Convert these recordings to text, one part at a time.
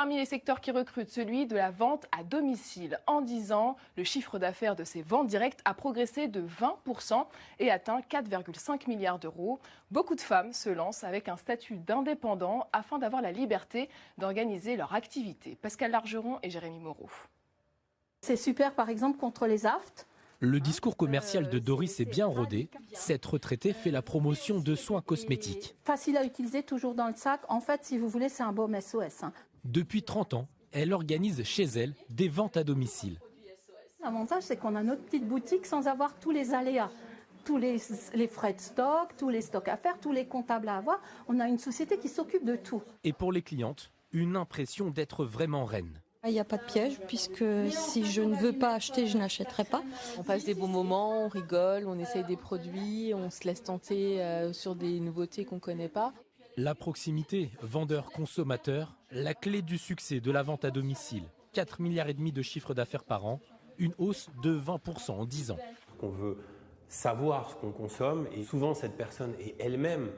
Parmi les secteurs qui recrutent, celui de la vente à domicile. En 10 ans, le chiffre d'affaires de ces ventes directes a progressé de 20% et atteint 4,5 milliards d'euros. Beaucoup de femmes se lancent avec un statut d'indépendant afin d'avoir la liberté d'organiser leur activité. Pascal Largeron et Jérémy Moreau. C'est super par exemple contre les aftes. Le discours commercial de Doris est bien rodé. Cette retraitée fait la promotion de soins cosmétiques. Facile à utiliser, toujours dans le sac. En fait, si vous voulez, c'est un baume SOS. Depuis 30 ans, elle organise chez elle des ventes à domicile. L'avantage, c'est qu'on a notre petite boutique sans avoir tous les aléas. Tous les frais de stock, tous les stocks à faire, tous les comptables à avoir. On a une société qui s'occupe de tout. Et pour les clientes, une impression d'être vraiment reine. Il n'y a pas de piège puisque si je ne veux pas acheter, je n'achèterai pas. On passe des bons moments, on rigole, on essaye des produits, on se laisse tenter sur des nouveautés qu'on ne connaît pas. La proximité, vendeur-consommateur, la clé du succès de la vente à domicile. 4,5 milliards de chiffre d'affaires par an, une hausse de 20% en 10 ans. On veut savoir ce qu'on consomme et souvent cette personne est elle-même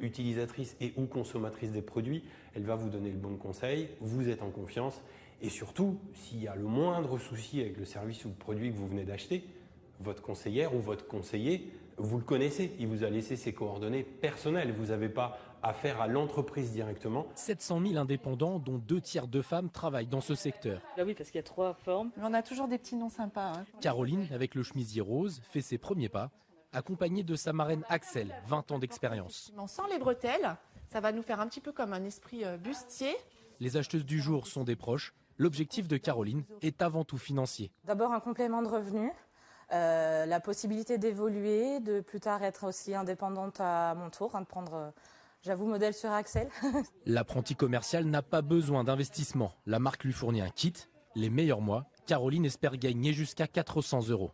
utilisatrice et ou consommatrice des produits. Elle va vous donner le bon conseil, vous êtes en confiance et surtout, s'il y a le moindre souci avec le service ou le produit que vous venez d'acheter, votre conseillère ou votre conseiller, vous le connaissez, il vous a laissé ses coordonnées personnelles. Vous n'avez pas affaire à l'entreprise directement. 700 000 indépendants, dont 2/3 de femmes, travaillent dans ce secteur. Là oui, parce qu'il y a 3 formes. On a toujours des petits noms sympas. Caroline, avec le chemisier rose, fait ses premiers pas, accompagnée de sa marraine Axel, 20 ans d'expérience. Sans les bretelles, ça va nous faire un petit peu comme un esprit bustier. Les acheteuses du jour sont des proches. L'objectif de Caroline est avant tout financier. D'abord un complément de revenu. La possibilité d'évoluer, de plus tard être aussi indépendante à mon tour, de prendre, j'avoue, modèle sur Axel. L'apprenti commercial n'a pas besoin d'investissement. La marque lui fournit un kit. Les meilleurs mois, Caroline espère gagner jusqu'à 400 €.